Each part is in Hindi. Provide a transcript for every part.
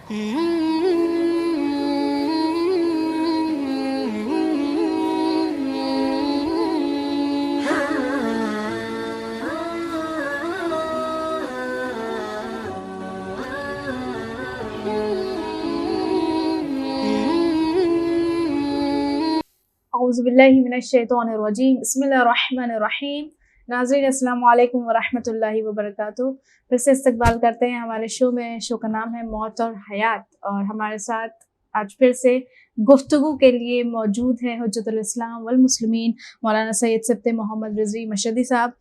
औज़ुबिल्लाहि मिनश्शैतानिर्रजीम बिस्मिल्लाहिर्रहमानिर्रहीम। नाज़रीन अस्सलाम वालेकुम वरहमतुल्लाहि वबरकातुहू। फिर से इस्तकबाल करते हैं हमारे शो में। शो का नाम है मौत और हयात, और हमारे साथ आज फिर से गुफ्तगू के लिए मौजूद है हुज्जतुल इस्लाम वल मुस्लिमीन मौलाना सैयद सिब्ते मोहम्मद रिज़वी मशहदी साहब।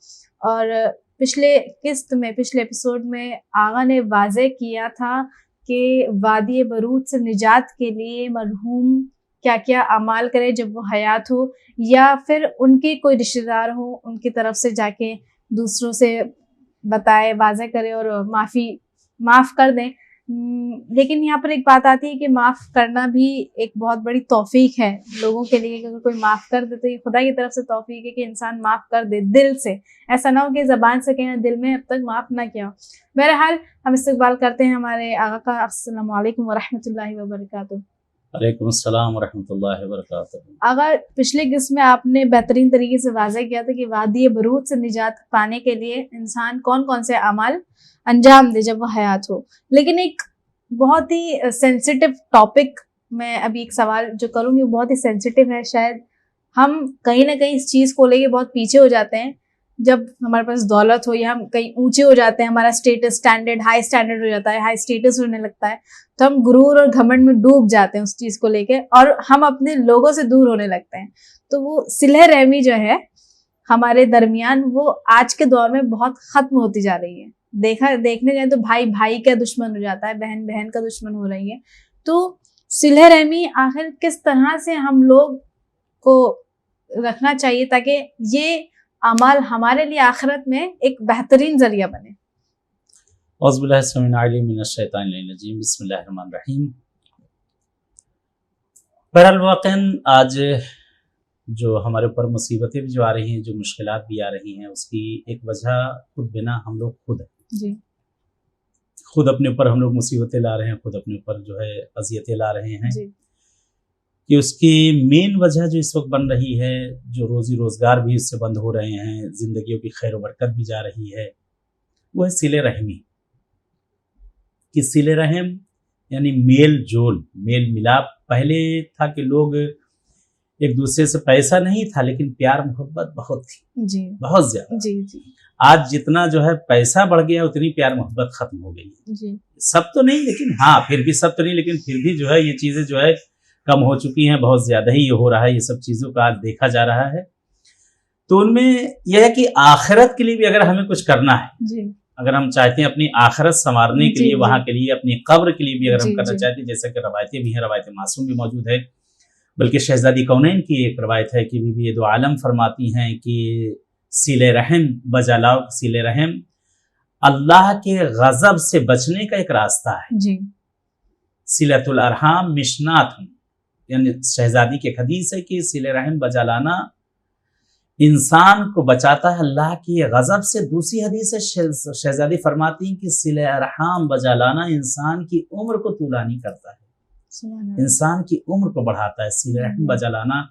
और पिछले एपिसोड में आगा ने वाज़े किया था कि वादी बरूद से निजात के लिए मरहूम क्या क्या अमाल करे जब वो हयात हो, या फिर उनके कोई रिश्तेदार हो उनकी तरफ से जाके दूसरों से बताए, वाज़े करे और माफ़ कर दें। लेकिन यहाँ पर एक बात आती है कि माफ़ करना भी एक बहुत बड़ी तौफीक है लोगों के लिए। अगर कोई माफ़ कर दे तो ये खुदा की तरफ से तौफीक है कि इंसान माफ़ कर दे दिल से। ऐसा ना हो कि ज़बान से कहें, दिल में अब तक माफ़ ना किया हो। बहरहाल हम इस्तकबाल करते हैं हमारे आगा का। अस्सलाम वालेकुम वरहमतुल्लाहि वबरकातुहू। वालेकुम अस्सलाम वरहमतुल्लाहि वबरकातुहू। अगर पिछले किस्म में आपने बेहतरीन तरीके से वाज़े किया था कि वादी बरूद से निजात पाने के लिए इंसान कौन कौन से अमाल अंजाम दे जब वो हयात हो। लेकिन एक बहुत ही सेंसिटिव टॉपिक, मैं अभी एक सवाल जो करूँगी वो बहुत ही सेंसिटिव है। शायद हम कहीं ना कहीं इस चीज़ को लेके बहुत पीछे हो जाते हैं जब हमारे पास दौलत हो या हम कहीं ऊंचे हो जाते हैं, हमारा हाई स्टैंडर्ड हो जाता है, हाई स्टेटस होने लगता है, तो हम गुरूर और घमंड में डूब जाते हैं उस चीज़ को लेके, और हम अपने लोगों से दूर होने लगते हैं। तो वो सिलह रहमी जो है हमारे दरमियान, वो आज के दौर में बहुत खत्म होती जा रही है। देखने जाए तो भाई भाई का दुश्मन हो जाता है, बहन बहन का दुश्मन हो रही है। तो सिलह रहमी आखिर किस तरह से हम लोग को रखना चाहिए ताकि ये अमाल हमारे लिए आखिरत में एक बेहतरीन जरिया बने। औज़ुबिल्लाहि बिस्मिल्लाहिर्रहमानिर्रहीम। बहरहाल वाक़ईन आज जो हमारे ऊपर मुसीबतें भी जो आ रही हैं, जो मुश्किलात भी आ रही हैं, उसकी एक वजह खुद बिना हम लोग खुद हैं जी। खुद अपने ऊपर हम लोग मुसीबतें ला रहे हैं, खुद अपने ऊपर जो है अज़ियतें ला रहे हैं जी। कि उसकी मेन वजह जो इस वक्त बन रही है, जो रोज़ी रोज़गार भी इससे बंद हो रहे हैं, ज़िंदगियों की खैर बरकत भी जा रही है, वो है सिले रहमी। कि सिले रहम यानी मेल जोल, मेल मिलाप। पहले था कि लोग एक दूसरे से, पैसा नहीं था लेकिन प्यार मोहब्बत बहुत थी जी, बहुत ज़्यादा। जी जी। आज जितना जो है पैसा बढ़ गया उतनी प्यार मोहब्बत खत्म हो गई है। जी। सब तो नहीं, लेकिन हाँ फिर भी सब तो नहीं, लेकिन फिर भी जो है ये चीज़ें जो है कम हो चुकी हैं, बहुत ज़्यादा ही ये हो रहा है। ये सब चीज़ों का आज देखा जा रहा है। तो उनमें यह है कि आखिरत के लिए भी अगर हमें कुछ करना है जी। अगर हम चाहते हैं अपनी आखिरत संवारने के लिए, वहाँ के लिए, अपनी कब्र के लिए भी अगर हम करना चाहते हैं, जैसा कि रवायतें भी हैं, रवायत मासूम भी मौजूद है। बल्कि शहजादी कौनैन की एक रवायत है कि बीबी दो आलम फरमाती हैं कि सिले रहम बजालाओ, सिले रहम अल्लाह के गज़ब से बचने का एक रास्ता है। जी। सिलतुल अरहाम मिशनात, यानी शहजादी की हदीस है कि सिले रहम बजालाना इंसान को बचाता है अल्लाह की गज़ब से। दूसरी हदीस है शहजादी फरमाती हैं कि सिले अरहाम बजालाना इंसान की उम्र को तूलानी करता है, इंसान की उम्र को बढ़ाता है। सिले रहम बजालाना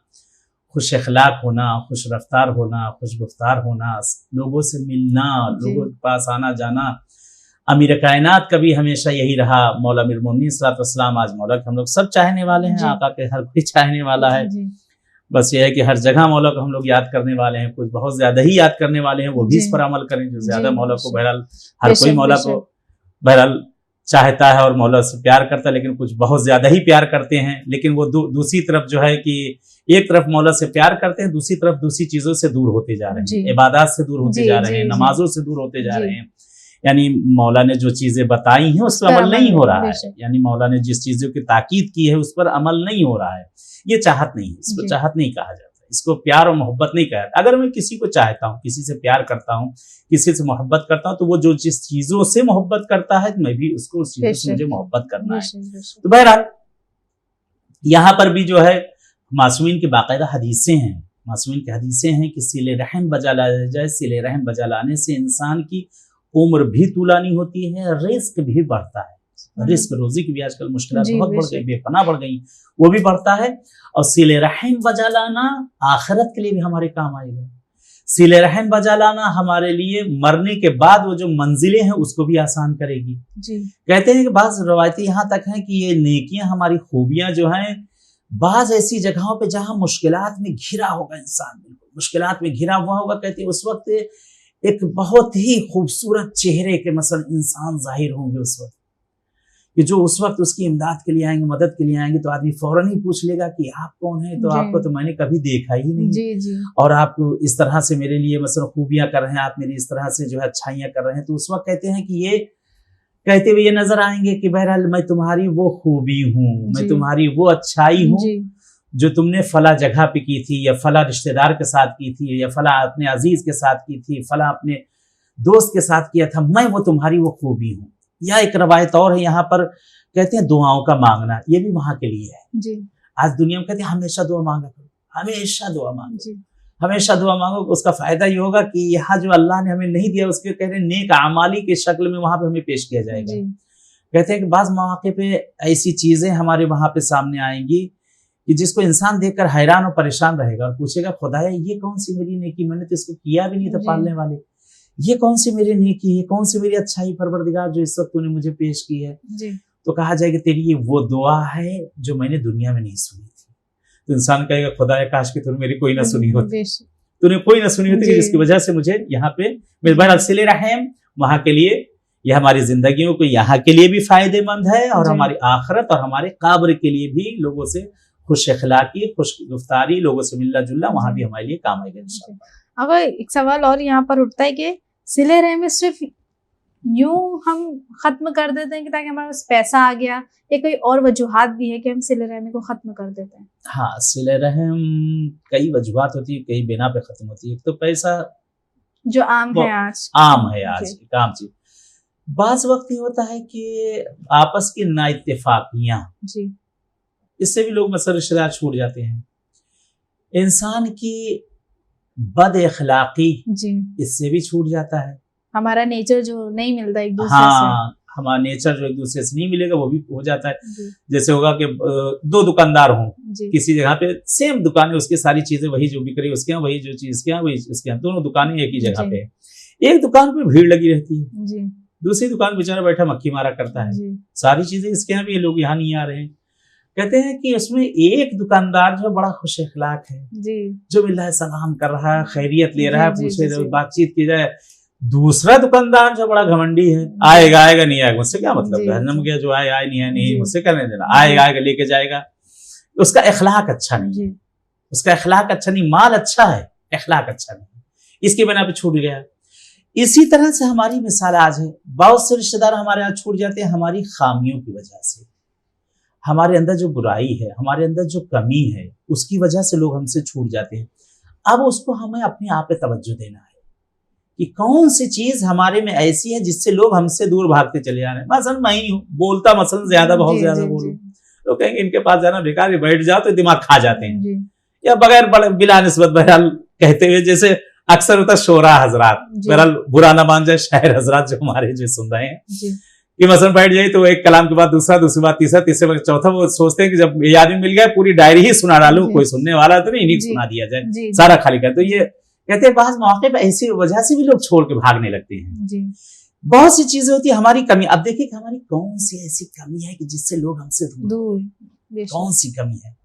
खुश अखलाक होना, खुश रफ्तार होना, खुश गुफ्तार होना, लोगों से मिलना, लोगों के पास आना जाना। अमीर कायनात का भी हमेशा यही रहा, मौला अमीर मोमिनीन सल्लल्लाहु अलैहि वसल्लम। आज मौला के हम लोग सब चाहने वाले हैं, आका के हर कोई चाहने वाला है। बस ये है कि हर जगह मौला को हम लोग याद करने वाले हैं, कुछ बहुत ज्यादा ही याद करने वाले हैं, वो भी इस पर अमल करें जो ज्यादा मौला को, बहरहाल हर कोई मौला को बहरहाल चाहता है और मौला से प्यार करता है, लेकिन कुछ बहुत ज्यादा ही प्यार करते हैं। लेकिन वो दूसरी तरफ जो है कि एक तरफ मौला से प्यार करते हैं, दूसरी तरफ दूसरी चीजों से दूर होते जा रहे हैं, इबादत से दूर होते जा रहे हैं, नमाजों से दूर होते जा रहे हैं। यानी मौला ने जो चीजें बताई हैं उस पर अमल नहीं हो रहा है, यानी मौला ने जिस चीजों की ताकीद की है उस पर अमल नहीं हो रहा है। ये चाहत नहीं है, इसको चाहत नहीं कहा जाता, इसको प्यार और मोहब्बत नहीं कहा जाता। अगर मैं किसी को चाहता हूँ, किसी से प्यार करता हूँ, किसी से मोहब्बत करता हूँ, तो वो जो जिस चीजों से मोहब्बत करता है मैं भी उसको उस चीजों से मुझे मोहब्बत करना है। तो बहरहाल यहाँ पर भी जो है मासूमीन की बाकायदा हदीसें हैं, मासूमीन की हदीसें हैं कि सिले रहम बजा लाया जाए। सिले रहम बजा लाने से इंसान की उम्र भी तूलानी होती है, रिस्क भी बढ़ता है। रिस्क रोजी की भी आजकल मुश्किलात जी, बहुत बढ़ बेशक। गई, बेपनाह बढ़ गई, वो भी बढ़ता है। और सिले रहम बजा लाना आखिरत के लिए भी हमारे काम आएगा। सिले रहम बजा लाना हमारे लिए मरने के बाद वो जो मंजिलें हैं उसको भी आसान करेगी। जी कहते हैं कि बाज रवायतें यहाँ तक हैं कि ये नेकियां, हमारी खूबियां जो हैं, बाज ऐसी जगहों पे जहां मुश्किलात में घिरा होगा इंसान, बिल्कुल मुश्किलात में घिरा हुआ होगा, कहते हैं उस वक्त एक बहुत ही खूबसूरत चेहरे के मसल इंसान जाहिर होंगे उस वक्त, कि जो उस वक्त उसकी इमदाद के लिए आएंगे, मदद के लिए आएंगे, तो आदमी फौरन ही पूछ लेगा कि आप कौन है, तो जी। आपको तो मैंने कभी देखा ही नहीं, जी जी और आप इस तरह से मेरे लिए मसल खूबियां कर रहे हैं, आप मेरी इस तरह से जो है अच्छाइयां कर रहे हैं। तो उस वक्त कहते हैं कि ये कहते हुए ये नजर आएंगे कि बहरहाल मैं तुम्हारी वो खूबी हूँ, मैं जी। तुम्हारी वो अच्छाई हूँ जी जो तुमने फला जगह पे की थी, या फला रिश्तेदार के साथ की थी, या फला अपने अजीज के साथ की थी, फला अपने दोस्त के साथ किया था, मैं वो तुम्हारी वो खूबी हूँ। या एक रवायत और है यहाँ पर, कहते हैं दुआओं का मांगना, ये भी वहां के लिए है। जी आज दुनिया में कहते हैं हमेशा दुआ मांगा करो, हमेशा दुआ मांगो, जी हमेशा दुआ मांगो। उसका फायदा ये होगा कि यहाँ जो अल्लाह ने हमें नहीं दिया उसके कह रहे नेक आमाली के शक्ल में वहां पे हमें पेश किया जाएगा। जी कहते हैं कि बाज मौके पे ऐसी चीजें हमारे वहां पे सामने आएंगी कि जिसको इंसान देखकर हैरान और परेशान रहेगा और पूछेगा खुदाया ये कौन सी मेरी नेकी, मैंने तो इसको किया भी नहीं था जी। पालने वाले, ये कौन सी मेरी नेकी है, कौन सी मेरी अच्छाई परवरदिगार जो इस वक्त तूने मुझे पेश की है। जी तो कहा जाएगा तेरी ये वो दुआ है जो मैंने दुनिया में नहीं सुनी थी। तो इंसान कहेगा खुदाया काश कि तूने मेरी कोई ना सुनी होती, बेशक। तूने कोई ना सुनी होती, जी। जिसकी वजह से मुझे यहाँ पे मेरे बहरहाल सिले रहम वहां के लिए, यह हमारी जिंदगियों को यहाँ के लिए भी फायदेमंद है, और जी। हमारी आखिरत और हमारे काब्र के लिए भी लोगों से खुश अखलाकी, खुश गुफ्तारी, लोगों से मिलना जुलना वहां जी। भी हमारे लिए काम आएगा इंशाअल्लाह। अब एक सवाल और यहाँ पर उठता है कि सिले रहम सिर्फ यूं हम खत्म कर देते हैं कि ताकि हमारे पास पैसा आ गया, या कोई और वजूहात भी है कि हम सिले रहम को खत्म कर देते हैं? हाँ, सिले रहम कई वजूहात होती है, कई बिना पे खत्म होती है। एक तो पैसा जो आम वो है आज। आम है आज जी। एक आम चीज। बाज वक्त ये होता है कि आपस की नाइत्तेफाकियां, जी इससे भी लोग मसल रिश्तेदार छूट जाते हैं। इंसान की बद अखलाकी, जी इससे भी छूट जाता है। हमारा नेचर जो नहीं मिलता एक दूसरे हाँ, हमारा नेचर जो एक दूसरे से नहीं मिलेगा वो भी हो जाता है। से। जी जैसे होगा कि दो दुकानदार हों जी किसी जगह पे, सेम दुकान है, उसकी सारी चीजें वही जो बिक रही है उसके यहाँ, वही जो चीज के यहाँ वही उसके यहाँ, दोनों दुकानें एक ही जगह जी। पे है। एक दुकान पे भीड़ लगी रहती है, जी दूसरी दुकान बेचारा बैठा मक्खी मारा करता है। जी सारी चीजें इसके यहाँ भी, ये लोग यहाँ नहीं आ रहे हैं। कहते हैं कि उसमें एक दुकानदार जो बड़ा खुश अखलाक है, जी जो मिल रहा है, सलाम कर रहा है, खैरियत ले रहा है, जी, पूछे जी, जी। बातचीत की जाए। दूसरा दुकानदार जो बड़ा घमंडी है, आएगा आएगा नहीं आएगा, मुझसे क्या मतलब, जी, जहन्नम जी। गया जो आए आए, नहीं आए नहीं, जी। मुझसे करने देना, आएगा आएगा लेके जाएगा। उसका अखलाक अच्छा नहीं, जी उसका अखलाक अच्छा नहीं, माल अच्छा है, अखलाक अच्छा नहीं, इसकी बिना पे छूट गया। इसी तरह से हमारी मिसाल आज है, बहुत से रिश्तेदार हमारे यहाँ छूट जाते हैं हमारी खामियों की वजह से। हमारे अंदर जो बुराई है, हमारे अंदर जो कमी है, उसकी वजह से लोग हमसे छूट जाते हैं। अब उसको हमें अपने आप पे तवज्जो देना है कि कौन सी चीज हमारे में ऐसी है जिससे लोग हमसे दूर भागते चले जा रहे हैं। मसलन मैं ही हूँ, बोलता मसलन ज्यादा, बहुत जी, ज्यादा जी, बोलूं, जी। लोग कहेंगे इनके पास जाना बेकार है, बैठ जाओ, तो दिमाग खा जाते हैं। जी या बगैर बिला निस्बत बहरहाल कहते हुए, जैसे अक्सर होता शोरा हजरात, जी। बहरहाल बुरा ना मान जाए शायर हजरात जो हमारे जो सुन रहे हैं, जी कि मसलन बैठ जाए तो एक कलाम के बाद दूसरा, दूसरी बात तीसरा, तीसरे बार चौथा, वो सोचते हैं कि जब ये आदमी मिल गया पूरी डायरी ही सुना डालू, जी। कोई सुनने वाला तो नहीं, जी। सुना दिया जाए, जी सारा खाली कर। तो ये कहते हैं बाज मौके पर ऐसी वजह से भी लोग छोड़ के भागने लगते हैं। जी बहुत सी चीजें होती है हमारी कमी। अब देखिए कि हमारी कौन सी ऐसी कमी है कि जिससे लोग हमसे दूर, दूर कौन सी कमी है।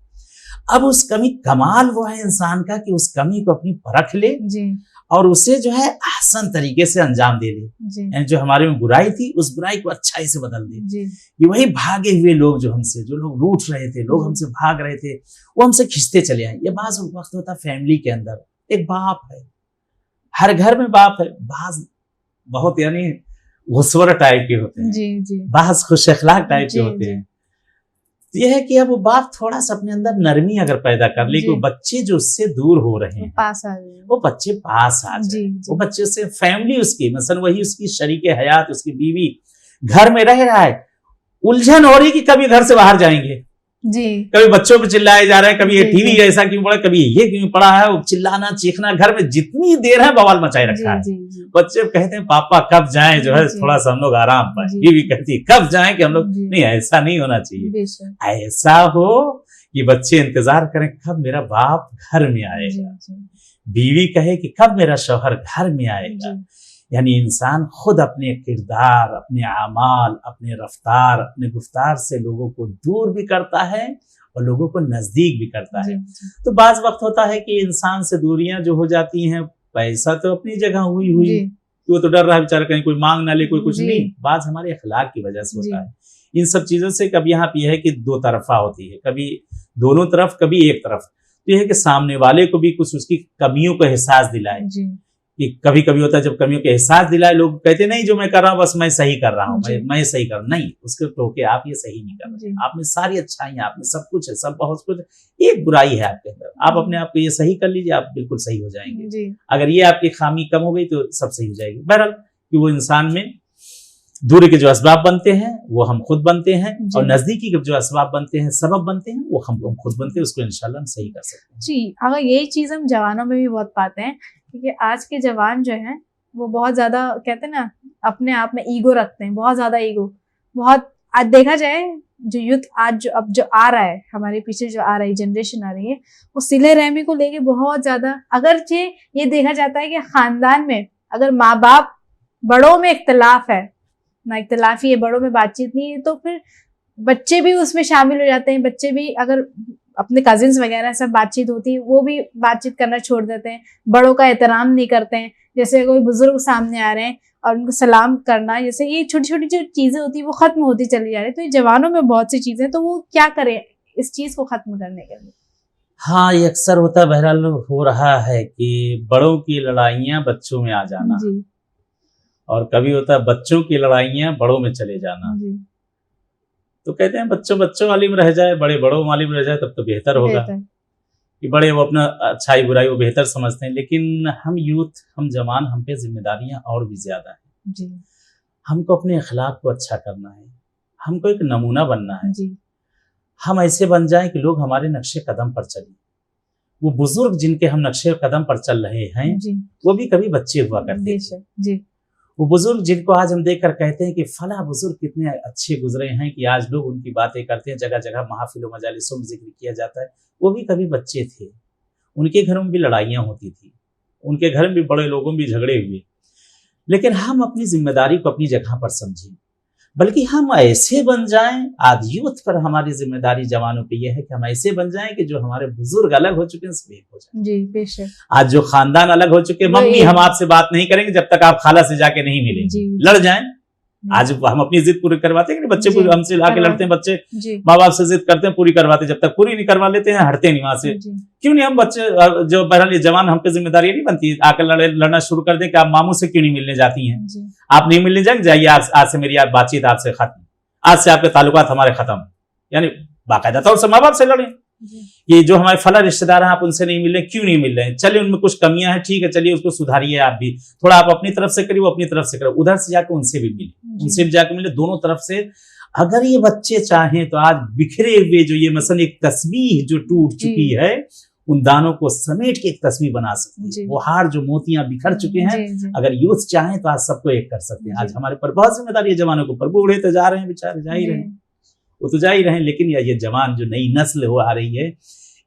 अब उस कमी, कमाल वो है इंसान का कि उस कमी को अपनी परख ले जी और उसे जो है आसान तरीके से अंजाम दे ले। जी यानी जो हमारे में बुराई थी, उस बुराई को अच्छाई से बदल दे। जी ये वही भागे हुए लोग जो हमसे, जो लोग रूठ रहे थे, लोग हमसे भाग रहे थे, वो हमसे खिंचते चले आए। ये बात वक्त होता है फैमिली के अंदर, एक बाप है, हर घर में बाप है, बाज बहुत यानी गुस्वर टाइप के होते हैं, जी जी बाज खुश अखलाक टाइप के जी, होते जी। हैं। यह है कि अब वो बाप थोड़ा सा अपने अंदर नरमी अगर पैदा कर ले कि जी। वो बच्चे जो उससे दूर हो रहे हैं, पास आ गए। वो बच्चे पास आ जाए, जी वो जी बच्चे से फैमिली उसकी, मसलन वही उसकी शरीके हयात, उसकी बीवी घर में रह रहा है, उलझन हो रही कि कभी घर से बाहर जाएंगे, जी कभी बच्चों पे चिल्लाए जा रहे हैं, कभी ये जी, टीवी जी। ऐसा क्यों पड़ा, कभी ये क्यों पड़ा है, वो चिल्लाना चीखना घर में जितनी देर है बवाल मचाए रखा है। जी जी बच्चे कहते हैं पापा कब जाएं, जो है जी। थोड़ा सा हम लोग आराम पाए। जी। बीवी कहती है कब जाएं कि हम लोग, जी। नहीं ऐसा नहीं होना चाहिए। बेशक। ऐसा हो कि बच्चे इंतजार करें कब मेरा बाप घर में जी आएगा, जी बीवी कहे कि कब मेरा शौहर घर में आएगा। जी यानी इंसान खुद अपने किरदार, अपने आमाल, अपने रफ्तार, अपने गुफ्तार से लोगों को दूर भी करता है और लोगों को नजदीक भी करता है। जी तो बाज वक्त होता है कि इंसान से दूरियां जो हो जाती हैं, पैसा तो अपनी जगह हुई जी कि वो तो डर रहा है बेचारा कहीं कोई मांग ना ले, कोई कुछ जी। नहीं, बाज हमारे अखलाक की वजह से जी। होता है। इन सब चीजों से कभी यहाँ पे यह है कि दो तरफा होती है, कभी दोनों तरफ, कभी एक तरफ। तो यह है कि सामने वाले को भी कुछ उसकी कमियों का एहसास दिलाए। जी कि कभी कभी होता है जब कमियों का एहसास दिलाए, लोग कहते नहीं जो मैं कर रहा हूँ बस मैं सही कर रहा हूँ, जी। मैं सही कर रहा हूँ, नहीं, उसके टोके आप ये सही नहीं कर जी। रहे। आप में सारी अच्छाइयां, आप में सब कुछ है, सब बहुत कुछ, एक बुराई है आपके अंदर, आप अपने आप को ये सही कर लीजिए, आप बिल्कुल सही हो जाएंगे। जी अगर ये आपकी खामी कम हो गई तो सब सही हो जाएगी। बहरहाल कि वो इंसान में दूरी के जो असबाब बनते हैं वो हम खुद बनते हैं, जी। और नजदीकी के जो असबाब बनते हैं, सबब बनते हैं, वो हम खुद बनते हैं, उसको इंशाल्लाह हम सही कर सकते हैं। जी। अगर यही चीज हम जवानों में भी बहुत पाते हैं, क्योंकि आज के जवान जो हैं वो बहुत ज्यादा कहते हैं ना अपने आप में ईगो रखते हैं, बहुत ज्यादा ईगो। बहुत आज देखा जाए जो यूथ आज जो अब जो आ रहा है, हमारे पीछे जो आ रही जनरेशन आ रही है, वो सिले रहमी को लेके बहुत ज्यादा, अगरचे ये देखा जाता है कि खानदान में अगर माँ बाप बड़ों में इख्तलाफ है ना, इख्तलाफी है, बड़ों में बातचीत नहीं है, तो फिर बच्चे भी उसमें शामिल हो जाते हैं। बच्चे भी अगर अपने कजिन्स वगैरह सब बातचीत होती है, वो भी बातचीत करना छोड़ देते हैं, बड़ों का एहतराम नहीं करते हैं। जैसे कोई बुजुर्ग सामने आ रहे हैं और उनको सलाम करना, जैसे ये छोटी छोटी जो चीजें होती है वो खत्म होती चली जा रही है। तो ये जवानों में बहुत सी चीजें, तो वो क्या करें इस चीज को खत्म करने के लिए? हाँ, ये अक्सर होता है, बहरहाल हो रहा है कि बड़ों की लड़ाइयां बच्चों में आ जाना, जी और कभी होता है बच्चों की लड़ाइयां बड़ों में चले जाना। जी तो कहते हैं बच्चों बच्चों वाली में रह जाए, बड़े बड़ों वाली में रह जाए, तब तो बेहतर होगा। बेहतर। कि बड़े वो अपना अच्छाई बुराई वो बेहतर समझते हैं, लेकिन हम यूथ, हम जवान, हम पे जिम्मेदारियां और भी ज्यादा हैं। जी हमको अपने अखलाक को अच्छा करना है, हमको एक नमूना बनना है। जी हम ऐसे बन जाएं कि लोग हमारे नक्शे कदम पर चलें। वो बुजुर्ग जिनके हम नक्शे कदम पर चल रहे हैं, जी वो भी कभी बच्चे हुआ करते थे। बेशक। जी वो बुजुर्ग जिनको आज हम देखकर कहते हैं कि फला बुजुर्ग कितने अच्छे गुजरे हैं, कि आज लोग उनकी बातें करते हैं, जगह जगह महफिलों मजालिसों में जिक्र किया जाता है, वो भी कभी बच्चे थे। उनके घरों में भी लड़ाइयां होती थी, उनके घर में भी बड़े लोगों में भी झगड़े हुए। लेकिन हम अपनी जिम्मेदारी को अपनी जगह पर समझें, बल्कि हम ऐसे बन जाएं, आज यूथ पर हमारी जिम्मेदारी जवानों पे यह है कि हम ऐसे बन जाएं कि जो हमारे बुजुर्ग अलग हो चुके हैं सब एक हो जाए। जी बेशक। आज जो खानदान अलग हो चुके हैं, वही। मम्मी हम आपसे बात नहीं करेंगे जब तक आप खाला से जाके नहीं मिलेंगे, जी। लड़ जाएं। आज हम अपनी जिद पूरी करवाते हैं कि बच्चे जी, हमसे आके लड़ते हैं, बच्चे जी माँ बाप से जिद करते हैं, पूरी करवाते हैं, जब तक पूरी नहीं करवा लेते हैं हटते नहीं वहां से। जी क्यों नहीं हम बच्चे जो बहरहाल ये जवान हम पे जिम्मेदारी नहीं बनती आकर लड़ना शुरू कर दें कि आप मामू से क्यों नहीं मिलने जाती हैं, जी आप नहीं मिलने जाएंगे, जाइए आज से मेरी बातचीत आपसे खत्म, आज से आपके ताल्लुकात हमारे खत्म। यानी बाकायदा तौर से माँ बाप से लड़ें जी कि जो हमारे फला रिश्तेदार हैं आप उनसे नहीं मिल रहे, क्यों नहीं मिल रहे हैं, चलिए उनमें कुछ कमियां हैं, ठीक है चलिए उसको सुधारिए, आप भी थोड़ा आप अपनी तरफ से करिए, वो अपनी तरफ से करो, उधर से जाकर उनसे भी मिले, उनसे भी जाकर मिले, दोनों तरफ से। अगर ये बच्चे चाहें तो आज बिखरे हुए जो ये मसलन एक तस्वीर जो टूट चुकी है, उन दानों को समेट के एक तस्वीर बना सकती है। वो हार जो मोतियां बिखर चुके हैं, अगर यूथ चाहें तो आज सबको एक कर सकते हैं। आज हमारे पर बहुत जिम्मेदारी है जवानों के ऊपर, बूढ़े तो जा रहे हैं बेचारे, जा ही रहे हैं, वो तो जा ही रहे हैं, लेकिन ये जवान जो नई नस्ल हो आ रही है,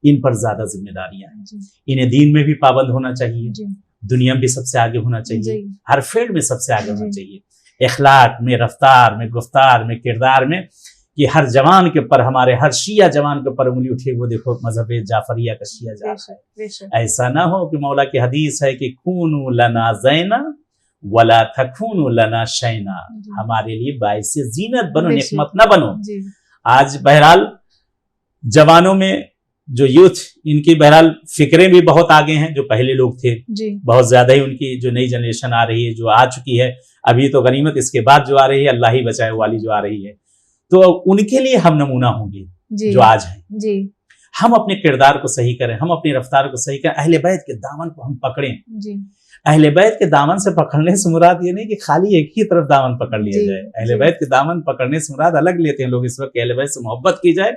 इन पर ज्यादा जिम्मेदारियां हैं। इन्हें दीन में भी पाबंद होना चाहिए, दुनिया में भी सबसे आगे होना चाहिए, हर फील्ड में सबसे आगे होना चाहिए, इखलाक में, रफ्तार में, गुफ्तार में, किरदार में, कि हर जवान के ऊपर, हमारे हर शिया जवान के ऊपर उंगली उठी, वो देखो मजहब जाफरिया का शिया जा रहा है। ऐसा ना हो कि मौला की हदीस है कि खूनु लना ज़ैना वला थखूनु लना शैना, हमारे लिए बाइस जीनत बनो, निकमत ना बनो। आज बहरहाल जवानों में जो यूथ, इनकी बहरहाल फिक्रें भी बहुत आगे हैं, जो पहले लोग थे बहुत ज्यादा ही, उनकी जो नई जनरेशन आ रही है, जो आ चुकी है अभी तो गनीमत, इसके बाद जो आ रही है अल्लाह ही बचाए वाली जो आ रही है, तो उनके लिए हम नमूना होंगे जो आज हैं। हम अपने किरदार को सही करें, हम अपनी रफ्तार को सही करें, अहले बैत के दामन को हम पकड़ें। अहले बैत के दामन से पकड़ने से मुराद ये नहीं कि खाली एक ही तरफ दामन पकड़ लिया जाए। अहले बैत के दामन पकड़ने से मुराद अलग लेते हैं लोग इस वक्त, अहले बैत से मोहब्बत की जाए,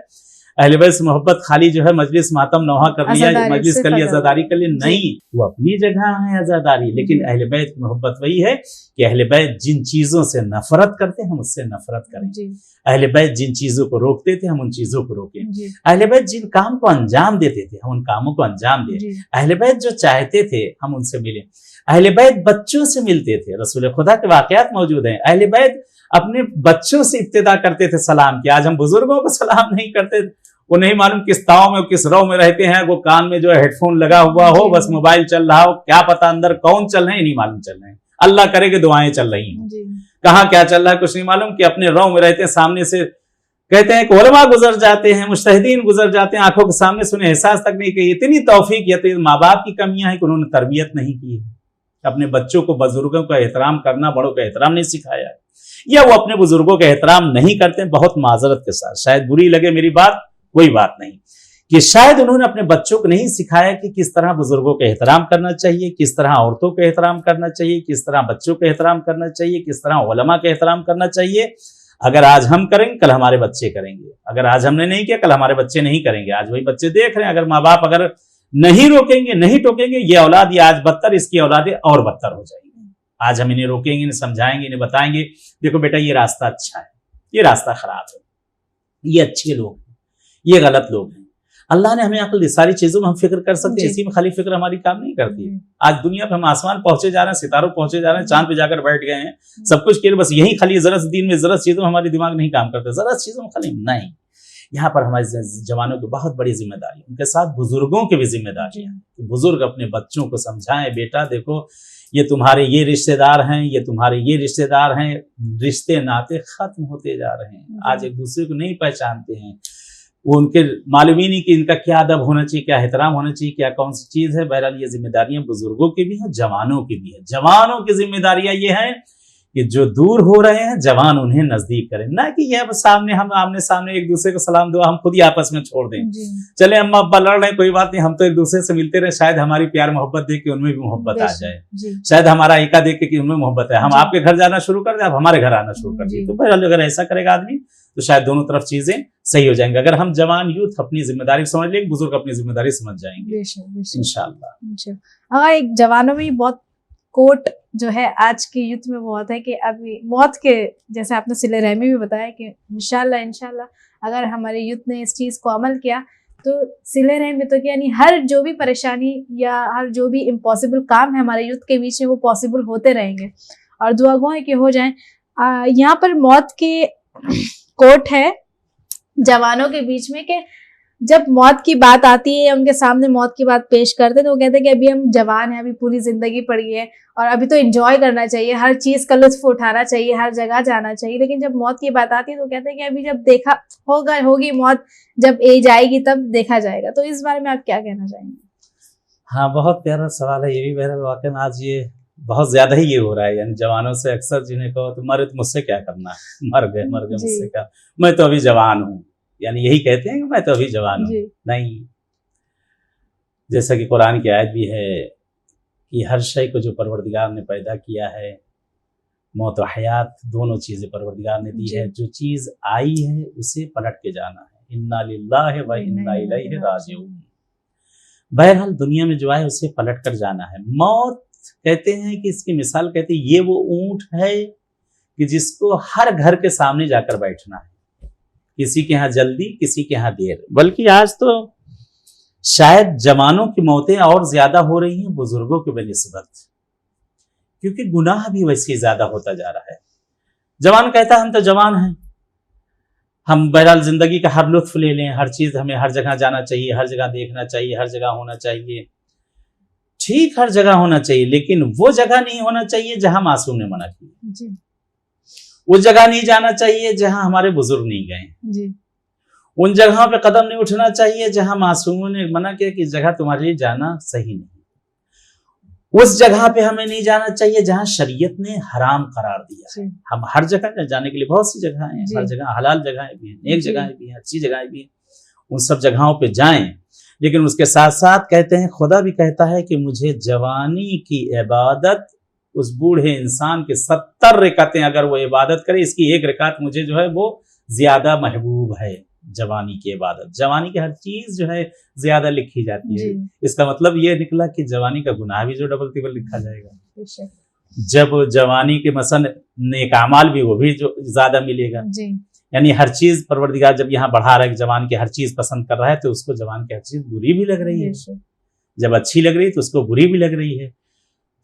अहले बैत से मोहब्बत खाली जो है मजलिस मातम नौहा कर लिया, मजलिस कर लिया, अज़ादारी कर लिया, नहीं, वो अपनी जगह है अज़ादारी। लेकिन अहले बैत की मोहब्बत वही है कि अहले बैत जिन चीजों से नफरत करते हैं हम उससे नफरत करें, अहले बैत जिन चीजों को रोकते थे हम उन चीजों को रोकें, अहले बैत जिन काम को अंजाम देते थे हम उन कामों को अंजाम दें, अहले बैत जो चाहते थे हम उनसे मिलें। अहले बैत बच्चों से मिलते थे, रसूल खुदा के वाकयात मौजूद हैं। अहले बैत अपने बच्चों से इब्तिदा करते थे सलाम की। आज हम बुजुर्गों को सलाम नहीं करते, वो नहीं मालूम किस ताव में किस रौ में रहते हैं, वो कान में जो है हेडफोन लगा हुआ हो, बस मोबाइल चल रहा हो, क्या पता अंदर कौन चल रहे हैं नहीं मालूम चल रहे हैं, अल्लाह करे कि दुआएं चल रही हैं, कहाँ क्या चल रहा है कुछ नहीं मालूम, कि अपने रौ में रहते हैं। सामने से कहते हैं कि उलमा गुजर जाते हैं, मुज्तहिदीन गुजर जाते हैं, आंखों के सामने सुने, एहसास तक नहीं कि इतनी तौफीक या तो माँ बाप की कमियां हैं कि उन्होंने तरबियत नहीं की है, अपने बच्चों को बुजुर्गों का एहतराम करना, बड़ों का एहतराम नहीं सिखाया, या वो अपने बुजुर्गों का एहतराम नहीं करते। बहुत माजरत के साथ, शायद बुरी लगे मेरी बात, कोई बात नहीं, कि शायद उन्होंने अपने बच्चों को नहीं सिखाया कि किस तरह बुजुर्गों का एहतराम करना चाहिए, किस तरह औरतों का एहतराम करना चाहिए, किस तरह बच्चों का एहतराम करना चाहिए, किस तरह उलमा का एहतराम करना चाहिए। अगर आज हम करेंगे कल हमारे बच्चे करेंगे, अगर आज हमने नहीं किया कल हमारे बच्चे नहीं करेंगे। आज वही बच्चे देख रहे हैं, अगर माँ बाप अगर नहीं रोकेंगे नहीं टोकेंगे, ये औलाद ये आज बदतर, इसकी औलादें और बदतर हो जाएंगी। आज हम इन्हें रोकेंगे, इन्हें समझाएंगे, इन्हें बताएंगे, देखो बेटा ये रास्ता अच्छा है, ये रास्ता खराब है, ये अच्छे लोग हैं, ये गलत लोग हैं। अल्लाह ने हमें अक्ल दी, सारी चीजों में हम फिक्र कर सकते हैं, इसी में खाली फिक्र हमारी काम नहीं करती है। आज दुनिया पे हम आसमान पहुंचे जा रहे हैं, सितारों पहुंचे जा रहे हैं, चांद पे जाकर बैठ गए हैं, सब कुछ के बस यही खाली जरा दीन में जरा चीजों में हमारे दिमाग नहीं काम करते, जरा चीजों में खाली नहीं। यहाँ पर हमारे जवानों की बहुत बड़ी जिम्मेदारी है, उनके साथ बुजुर्गों की भी जिम्मेदारी है। बुजुर्ग अपने बच्चों को समझाएं, बेटा देखो ये तुम्हारे ये रिश्तेदार हैं, ये तुम्हारे ये रिश्तेदार हैं, रिश्ते नाते खत्म होते जा रहे हैं, आज एक दूसरे को नहीं पहचानते हैं, वो उनके मालूम ही नहीं कि इनका क्या अदब होना चाहिए, क्या एहतराम होना चाहिए, क्या कौन सी चीज है। बहरहाल ये जिम्मेदारियां बुजुर्गों की भी हैं, जवानों की भी है। जवानों की जिम्मेदारियां ये हैं कि जो दूर हो रहे हैं जवान उन्हें नजदीक करें, ना कि यह सामने हम आमने सामने एक दूसरे को सलाम दुआ हम खुद ही आपस में छोड़ दें, चले अम्मा अब्बा लड़ रहे हैं कोई बात नहीं, हम तो एक दूसरे से मिलते रहे, शायद हमारी प्यार मोहब्बत देख के उनमें भी मोहब्बत आ जाए, शायद हमारा एका देख के कि उनमें मोहब्बत है, हम आपके घर जाना शुरू कर दें, आप हमारे घर आना शुरू कर दें। तो बहरहाल अगर ऐसा करेगा आदमी तो शायद दोनों तरफ चीजें सही हो जाएंगी। अगर हम जवान यूथ अपनी जिम्मेदारी समझ लेंगे, बुजुर्ग अपनी जिम्मेदारी समझ जाएंगे इंशाअल्लाह। हाँ, एक जवानों में बहुत कोट जो है आज की यूथ में बहुत है कि अभी मौत के जैसे आपने सिले रहमी भी बताया कि इंशाल्लाह अगर हमारे यूथ ने इस चीज़ को अमल किया तो सिले रहमी तो यानी हर जो भी परेशानी या हर जो भी इम्पॉसिबल काम है हमारे यूथ के बीच में वो पॉसिबल होते रहेंगे और दुआ गो है कि हो जाए। यहाँ पर मौत के कोट है जवानों के बीच में कि जब मौत की बात आती है या उनके सामने मौत की बात पेश करते हैं तो वो कहते हैं कि अभी हम जवान हैं, अभी पूरी जिंदगी पड़ी है और अभी तो एंजॉय करना चाहिए, हर चीज का लुत्फ उठाना चाहिए, हर जगह जाना चाहिए। लेकिन जब मौत की बात आती है तो कहते हैं कि अभी जब देखा होगी मौत, जब एज आएगी तब देखा जाएगा। तो इस बारे में आप क्या कहना चाहेंगे? हाँ, बहुत प्यारा सवाल है ये भी। बहरहाल वाकई आज ये बहुत ज्यादा ही ये हो रहा है, यानी जवानों से अक्सर जिन्हें कहो तुम्हारे तो मुझसे क्या करना है, मर गए मुझसे क्या, मैं तो अभी जवान हूँ, यानी यही कहते हैं कि मैं तो अभी जवान हूँ। नहीं, जैसा कि कुरान की आयत भी है कि हर शय को जो परवरदिगार ने पैदा किया है, मौत और हयात दोनों चीजें परवरदिगार ने दी है। जो चीज आई है उसे पलट के जाना है, इन्ना लिल्लाहि व इन्ना इलैहि राजिऊन। बहरहाल दुनिया में जो आए उसे पलट कर जाना है। मौत कहते हैं कि इसकी मिसाल कहते हैं ये वो ऊंट है कि जिसको हर घर के सामने जाकर बैठना है, किसी के यहाँ जल्दी किसी के यहाँ देर। बल्कि आज तो शायद जवानों की मौतें और ज्यादा हो रही हैं बुजुर्गों के बनिस्बत, क्योंकि गुनाह भी वैसे ज्यादा होता जा रहा है। जवान कहता है हम तो जवान हैं, हम बहरहाल जिंदगी का हर लुत्फ ले लें, हर चीज हमें हर जगह जाना चाहिए, हर जगह देखना चाहिए, हर जगह होना चाहिए। ठीक, हर जगह होना चाहिए, लेकिन वो जगह नहीं होना चाहिए जहां मासूम ने मना किया, वो जगह नहीं जाना चाहिए जहां हमारे बुजुर्ग नहीं गए, उन जगहों पे कदम नहीं उठना चाहिए जहां मासूमों ने मना किया कि जगह तुम्हारे लिए जाना सही नहीं, उस जगह पे हमें नहीं जाना चाहिए जहां शरीयत ने हराम करार दिया है। हम हर जगह जाने के लिए बहुत सी जगह हैं, हर जगह हलाल जगहें भी हैं, नेक जगहें भी हैं, अच्छी जगहें भी हैं, उन सब जगहों पे जाएं। लेकिन उसके साथ साथ कहते हैं, खुदा भी कहता है कि मुझे जवानी की इबादत उस बूढ़े इंसान के 70 रिकातें अगर वो इबादत करे, इसकी एक रिकात मुझे जो है वो ज्यादा महबूब है। जवानी की इबादत। जवानी की हर चीज जो है ज्यादा लिखी जाती है। जी। इसका मतलब ये निकला कि जवानी का गुनाह भी जो डबल तिबल लिखा जाएगा। बेशक। जब जवानी के मसन नेक अमाल भी वो भी जो ज्यादा मिलेगा। जी। यानी हर चीज परवरदिगार जब यहाँ बढ़ा रहा है कि जवान की हर चीज पसंद कर रहा है, तो उसको जवान की हर चीज बुरी भी लग रही है। बेशक। जब अच्छी लग रही है तो उसको बुरी भी लग रही है।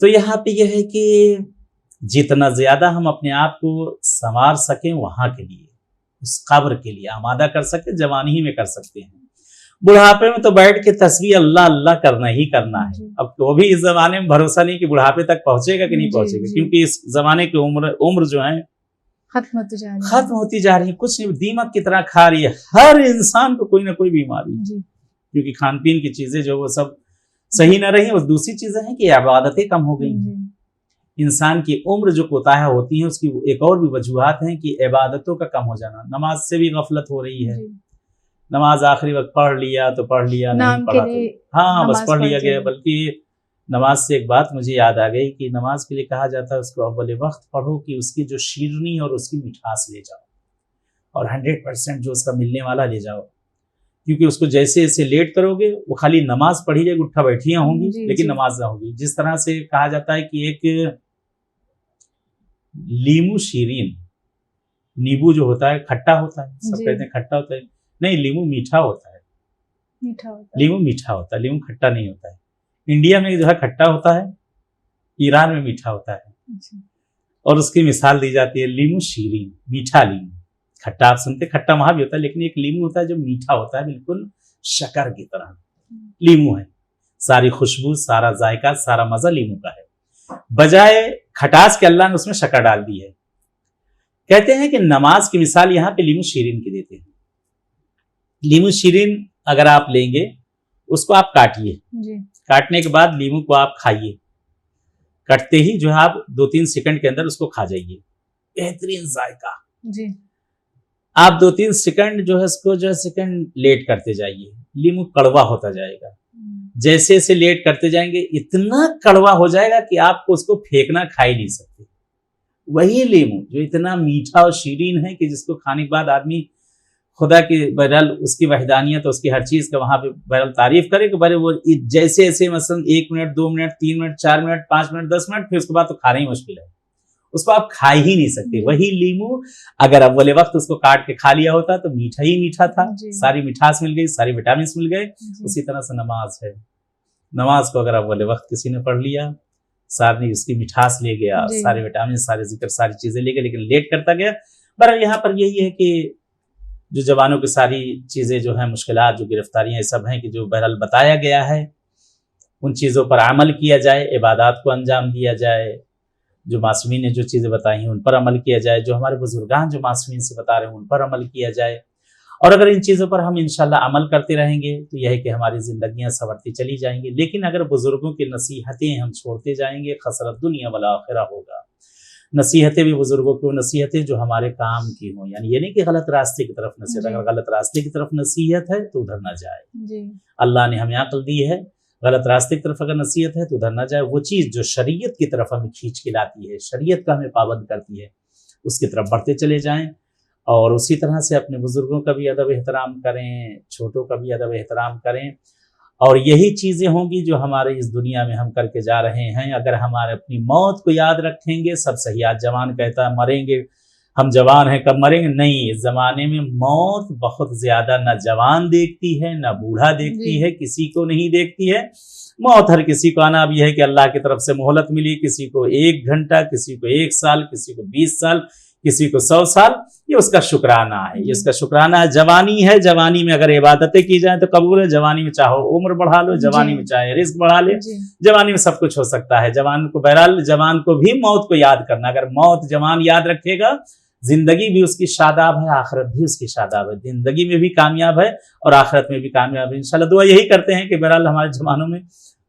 तो यहाँ पे यह है कि जितना ज्यादा हम अपने आप को संवार सकें वहां के लिए, उस कब्र के लिए आमादा कर सके, जवानी ही में कर सकते हैं। बुढ़ापे में तो बैठ के तस्बीह अल्लाह अल्लाह करना ही करना है। जी। अब तो भी इस जमाने में भरोसा नहीं कि बुढ़ापे तक पहुंचेगा कि नहीं जी, पहुंचेगा, जी। क्योंकि इस जमाने की उम्र जो है खत्म होती जा रही है। खत्म होती जा रही है। कुछ नहीं, दीमक की तरह खा रही है हर इंसान को कोई ना कोई बीमारी, जी। क्योंकि खान पीन की चीजें जो वो सब सही ना रही। और दूसरी चीजें हैं कि इबादतें कम हो गई हैं। जी। इंसान की उम्र जो कोताह होती है उसकी एक और भी वजूहात हैं कि इबादतों का कम हो जाना। नमाज से भी गफलत हो रही है। जी। नमाज आखिरी वक्त पढ़ लिया तो पढ़ लिया, नहीं नाम पढ़ा के लिए तो हाँ बस नमाज पढ़ लिया पढ़ गया। ली। बल्कि नमाज से एक बात मुझे याद आ गई कि नमाज के लिए कहा जाता है उसको अव्वल वक्त पढ़ो कि उसकी जो शीरनी और उसकी मिठास ले जाओ, और 100% जो उसका मिलने वाला ले जाओ। क्योंकि उसको जैसे जैसे लेट करोगे वो खाली नमाज पढ़ी जाएगी, उठा बैठियां होंगी जी, लेकिन जी। नमाज ना होगी। जिस तरह से कहा जाता है कि एक लीमू शीरीन, नींबू जो होता है खट्टा होता है, सब जी। कहते हैं खट्टा होता है, नहीं लीमू मीठा होता है। मीठा होता है। लीमू मीठा होता है, लीमू खट्टा नहीं होता है। इंडिया में जो है खट्टा होता है, ईरान में मीठा होता है। अच्छा। और उसकी मिसाल दी जाती है लीमू शीरीन, मीठा लीमू। खट्टा आप सुनते खट्टा वहां भी होता है, लेकिन एक लीमू होता है जो मीठा होता है, बिल्कुल शक्कर की तरह लीमू है। सारी खुशबू, सारा जायका, सारा मजा लीमू का है। बजाय खटास के अल्लाह ने उसमें शक्कर डाल दी है। कहते हैं कि नमाज की मिसाल यहाँ पे लीमू शीरीन की देते हैं। लीमू शीरीन अगर आप लेंगे, उसको आप काटिए, जी। काटने के बाद लीमू को आप खाइए। कटते ही जो है आप 2-3 सेकंड के अंदर उसको खा जाइए, बेहतरीन जायका। जी। आप 2-3 सेकंड जो है इसको जो है सेकंड लेट करते जाइए, लीमू कड़वा होता जाएगा। जैसे जैसे लेट करते जाएंगे इतना कड़वा हो जाएगा कि आपको उसको फेंकना, खा ही नहीं सकते। वही लीमू जो इतना मीठा और शीरीन है कि जिसको खाने के बाद आदमी खुदा की बहरहाल उसकी वहदानियत, उसकी हर चीज का वहां पे बहरहाल तारीफ करे कि बड़े वो जैसे ऐसे मसलन 1 minute, 2 minute, 3 minute, 4 minute, 5 minute, 10 minute, फिर उसके बाद तो खाना ही मुश्किल है, उसको आप खा ही नहीं सकते। वही लीमू अगर अव्वल वक्त उसको काट के खा लिया होता तो मीठा ही मीठा था, सारी मिठास मिल गई, सारी विटामिन मिल गए। उसी तरह से नमाज है। नमाज को अगर अव्वल वक्त किसी ने पढ़ लिया, सारी उसकी मिठास ले गया, सारे विटामिन, सारे जिक्र, सारी चीजें ले गया, लेकिन लेट करता गया। पर यहाँ पर यही है कि जो जवानों की सारी चीजें जो है, मुश्किलात, जो गिरफ्तारियां सब हैं कि जो बहरहाल बताया गया है, उन चीजों पर अमल किया जाए, इबादत को अंजाम दिया जाए। जो मासूमीन ने जो चीजें बताई हैं उन पर अमल किया जाए, जो हमारे बुजुर्गान जो मासूमीन से बता रहे हैं उन पर अमल किया जाए। और अगर इन चीजों पर हम इंशाल्लाह अमल करते रहेंगे तो यह है कि हमारी जिंदगियां संवरती चली जाएंगी। लेकिन अगर बुजुर्गों की नसीहतें हम छोड़ते जाएंगे, खसरत दुनिया वल आखिरा होगा। नसीहतें भी बुजुर्गों की, नसीहतें जो हमारे काम की हों, यानी ये नहीं कि गलत रास्ते की तरफ नसीहत, अगर गलत रास्ते की तरफ नसीहत है तो उधर ना जाए। अल्लाह ने हमें अक्ल दी है, गलत रास्ते की तरफ अगर नसीहत है तो उधर ना जाए। वो चीज़ जो शरीयत की तरफ हमें खींच के लाती है, शरीयत का हमें पाबंद करती है, उसकी तरफ बढ़ते चले जाएं। और उसी तरह से अपने बुजुर्गों का भी अदब एहतराम करें, छोटों का भी अदब एहतराम करें। और यही चीज़ें होंगी जो हमारे इस दुनिया में हम करके जा रहे हैं। अगर हमारे अपनी मौत को याद रखेंगे, सब सही। आज जवान कहता है मरेंगे, हम जवान हैं, कब मरेंगे? नहीं, इस जमाने में मौत बहुत ज्यादा न जवान देखती है, न बूढ़ा देखती है, किसी को नहीं देखती है मौत। हर किसी को आना। अब यह है कि अल्लाह की तरफ से मोहलत मिली, किसी को 1 घंटा, किसी को 1 साल, किसी को 20 साल, किसी को 100 साल। ये उसका शुक्राना है, ये उसका शुक्राना है। जवानी है, जवानी में अगर इबादतें की जाए तो कबूल है। जवानी में चाहो उम्र बढ़ा लो, जवानी में चाहे रिस्क बढ़ा ले, जवानी में सब कुछ हो सकता है। जवान को बहरहाल, जवान को भी मौत को याद करना। अगर मौत जवान याद रखेगा, जिंदगी भी उसकी शादाब है, आखिरत भी उसकी शादाब है। जिंदगी में भी कामयाब है और आखिरत में भी कामयाब है इंशाल्लाह। दुआ यही करते हैं कि बहरहाल हमारे जवानों में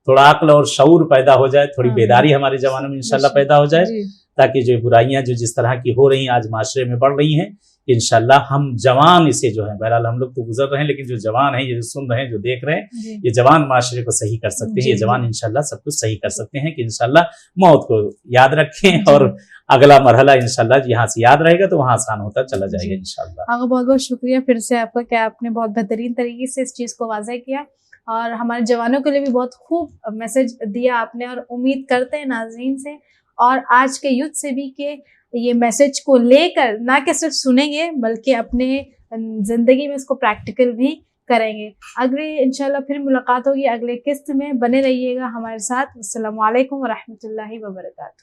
थोड़ा अक्ल और शऊर पैदा हो जाए, थोड़ी बेदारी हमारे जवानों में इंशाल्लाह पैदा हो जाए, ताकि जो बुराइयां जो जिस तरह की हो रही हैं आज माशरे में बढ़ रही हैं, इंशाल्लाह हम जवान इसे जो है, बहरहाल हम लोग तो गुजर रहे हैं, लेकिन जो जवान हैं, ये जो सुन रहे हैं, जो देख रहे हैं, ये जवान माशरे को सही कर सकते हैं। ये जवान इंशाल्लाह सब कुछ सही कर सकते हैं कि इंशाल्लाह मौत को याद रखें और अगला मरहला इंशाल्लाह यहाँ से याद रहेगा तो वहाँ आसान होता चला जाएगा इंशाल्लाह। आपका बहुत बहुत शुक्रिया फिर से आपका कि आपने बहुत बेहतरीन तरीके से इस चीज़ को वाज़ह किया और हमारे जवानों के लिए भी बहुत खूब मैसेज दिया आपने। और उम्मीद करते हैं नाज़रीन से और आज के यूथ से भी कि ये मैसेज को लेकर ना कि सिर्फ सुनेंगे बल्कि अपने ज़िंदगी में इसको प्रैक्टिकल भी करेंगे। अगले इंशाल्लाह फिर मुलाकात होगी अगले किस्त में, बने रहिएगा हमारे साथ। अस्सलामु अलैकुम व रहमतुल्लाहि व बरकातुहू।